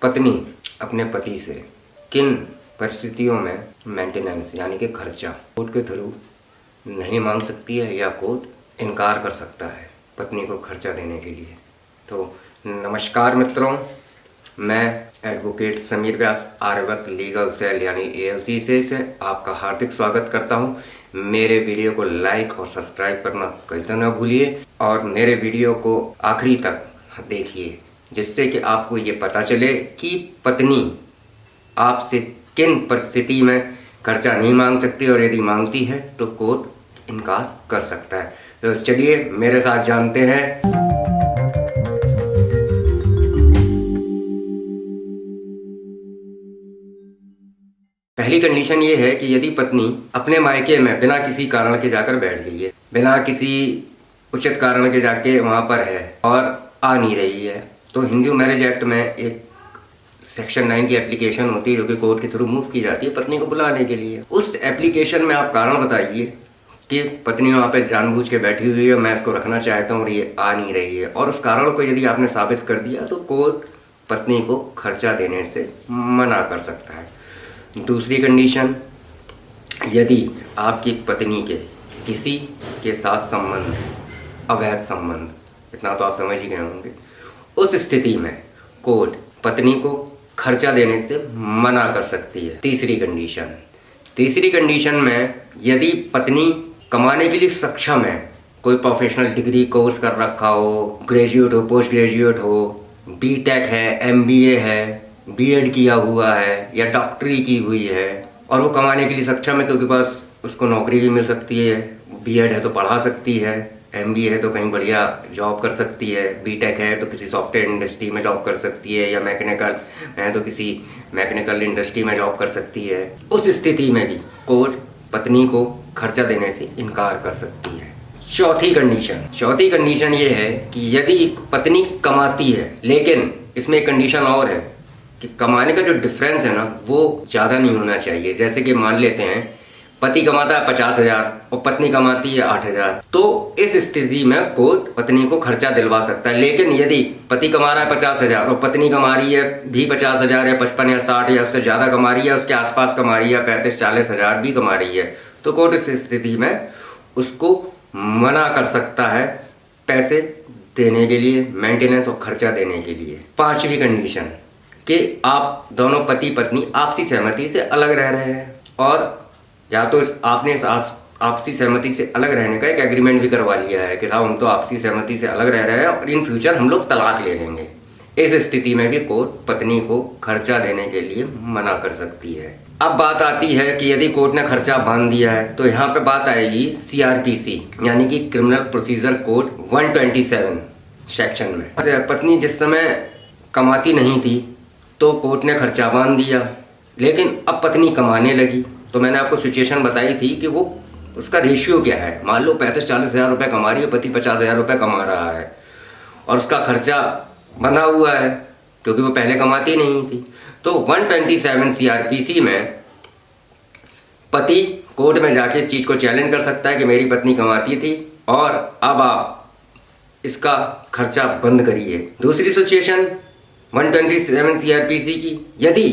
पत्नी अपने पति से किन परिस्थितियों में मेंटेनेंस यानी कि खर्चा कोर्ट के थ्रू नहीं मांग सकती है या कोर्ट इनकार कर सकता है पत्नी को खर्चा देने के लिए। तो नमस्कार मित्रों, मैं एडवोकेट समीर व्यास आर्यव्रत लीगल सेल यानी ALC से आपका हार्दिक स्वागत करता हूं। मेरे वीडियो को लाइक और सब्सक्राइब करना कहीं ना भूलिए और मेरे वीडियो को आखिरी तक देखिए, जिससे कि आपको ये पता चले कि पत्नी आपसे किन परिस्थिति में खर्चा नहीं मांग सकती और यदि मांगती है तो कोर्ट इनकार कर सकता है। तो चलिए मेरे साथ जानते हैं। पहली कंडीशन ये है कि यदि पत्नी अपने मायके में बिना किसी कारण के जाकर बैठ गई है, बिना किसी उचित कारण के जाके वहां पर है और आ नहीं रही है, तो हिंदू मैरिज एक्ट में एक सेक्शन 9 की एप्लीकेशन होती है जो कि कोर्ट के थ्रू मूव की जाती है पत्नी को बुलाने के लिए। उस एप्लीकेशन में आप कारण बताइए कि पत्नी वहाँ पे जानबूझ के बैठी हुई है, मैं इसको रखना चाहता हूँ और ये आ नहीं रही है, और उस कारण को यदि आपने साबित कर दिया तो कोर्ट पत्नी को खर्चा देने से मना कर सकता है। दूसरी कंडीशन, यदि आपकी पत्नी के किसी के साथ संबंध है, अवैध संबंध, इतना तो आप समझ ही गए होंगे, उस स्थिति में कोर्ट पत्नी को खर्चा देने से मना कर सकती है। तीसरी कंडीशन में यदि पत्नी कमाने के लिए सक्षम है, कोई प्रोफेशनल डिग्री कोर्स कर रखा हो, ग्रेजुएट हो, पोस्ट ग्रेजुएट हो, BTech है, MBA है, B.Ed किया हुआ है या डॉक्टरी की हुई है और वो कमाने के लिए सक्षम है, तो उसके पास उसको नौकरी भी मिल सकती है। B.Ed है तो पढ़ा सकती है, MBA है तो कहीं बढ़िया जॉब कर सकती है, BTech है तो किसी सॉफ्टवेयर इंडस्ट्री में जॉब कर सकती है, या मैकेनिकल है तो किसी मैकेनिकल इंडस्ट्री में जॉब कर सकती है। उस स्थिति में भी कोर्ट पत्नी को खर्चा देने से इनकार कर सकती है। चौथी कंडीशन ये है कि यदि पत्नी कमाती है, लेकिन इसमें एक कंडीशन और है कि कमाने का जो डिफरेंस है ना वो ज़्यादा नहीं होना चाहिए। जैसे कि मान लेते हैं पति कमाता है 50,000 और पत्नी कमाती है 8,000, तो इस स्थिति में कोर्ट पत्नी को खर्चा दिलवा सकता है। लेकिन यदि पति कमा रहा है 50,000 और पत्नी कमा रही है भी 50,000 या 55 या 60 या उससे ज़्यादा कमा रही है, उसके आसपास कमा रही है, 35-40,000 भी कमा रही है, तो कोर्ट इस स्थिति में उसको मना कर सकता है पैसे देने के लिए, मेंटेनेंस और खर्चा देने के लिए। पांचवी कंडीशन कि आप दोनों पति पत्नी आपसी सहमति से अलग रह रहे हैं, और या तो आपने इस आपसी सहमति से अलग रहने का एक एग्रीमेंट भी करवा लिया है कि हम तो आपसी सहमति से अलग रह रहे हैं और इन फ्यूचर हम लोग तलाक ले लेंगे। इस स्थिति में भी कोर्ट पत्नी को खर्चा देने के लिए मना कर सकती है। अब बात आती है कि यदि कोर्ट ने खर्चा बांध दिया है तो यहाँ पे बात आएगी CRPC यानी कि क्रिमिनल प्रोसीजर कोड 127 सेक्शन में। पत्नी जिस समय कमाती नहीं थी तो कोर्ट ने खर्चा बांध दिया, लेकिन अब पत्नी कमाने लगी, तो मैंने आपको सिचुएशन बताई थी कि वो उसका रेशियो क्या है। मान लो 35-40 हज़ार रुपये कमा रही है, पति 50 हज़ार रुपये कमा रहा है और उसका खर्चा बंधा हुआ है क्योंकि वो पहले कमाती नहीं थी। तो 127 CRPC में पति कोर्ट में जाके इस चीज़ को चैलेंज कर सकता है कि मेरी पत्नी कमाती थी और अब आप इसका खर्चा बंद करिए। दूसरी सिचुएशन 127 CRPC की, यदि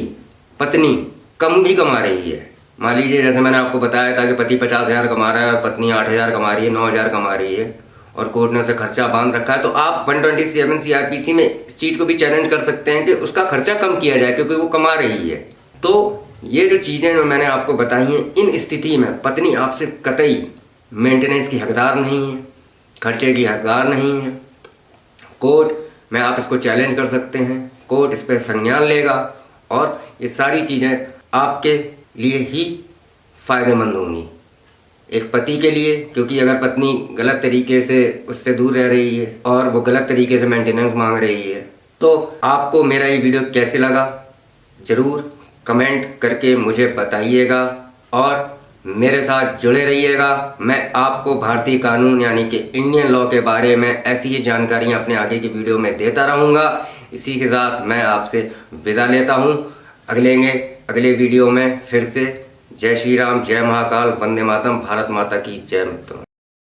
पत्नी कम भी कमा रही है, मान लीजिए जैसे मैंने आपको बताया था कि पति 50,000 कमा रहा है और पत्नी 8,000 कमा रही है, 9,000 कमा रही है और कोर्ट ने उसे खर्चा बांध रखा है, तो आप 127 CRPC में इस चीज़ को भी चैलेंज कर सकते हैं कि उसका खर्चा कम किया जाए क्योंकि वो कमा रही है। तो ये जो चीज़ें मैंने आपको बताई हैं, इन स्थिति में पत्नी आपसे कतई मेंटेनेंस की हकदार नहीं है, खर्चे की हकदार नहीं है। कोर्ट में आप इसको चैलेंज कर सकते हैं, कोर्ट इस पर संज्ञान लेगा और ये सारी चीज़ें आपके लिए ही फायदेमंद होंगी। एक पति के लिए, क्योंकि अगर पत्नी गलत तरीके से उससे दूर रह रही है और वो गलत तरीके से मेंटेनेंस मांग रही है, तो आपको मेरा ये वीडियो कैसे लगा ज़रूर कमेंट करके मुझे बताइएगा और मेरे साथ जुड़े रहिएगा। मैं आपको भारतीय कानून यानी कि इंडियन लॉ के बारे में ऐसी ही जानकारियाँ अपने आगे की वीडियो में देता रहूँगा। इसी के साथ मैं आपसे विदा लेता हूँ। अगले वीडियो में फिर से। जय श्री राम, जय महाकाल, वंदे मातरम, भारत माता की जय। मित्रों।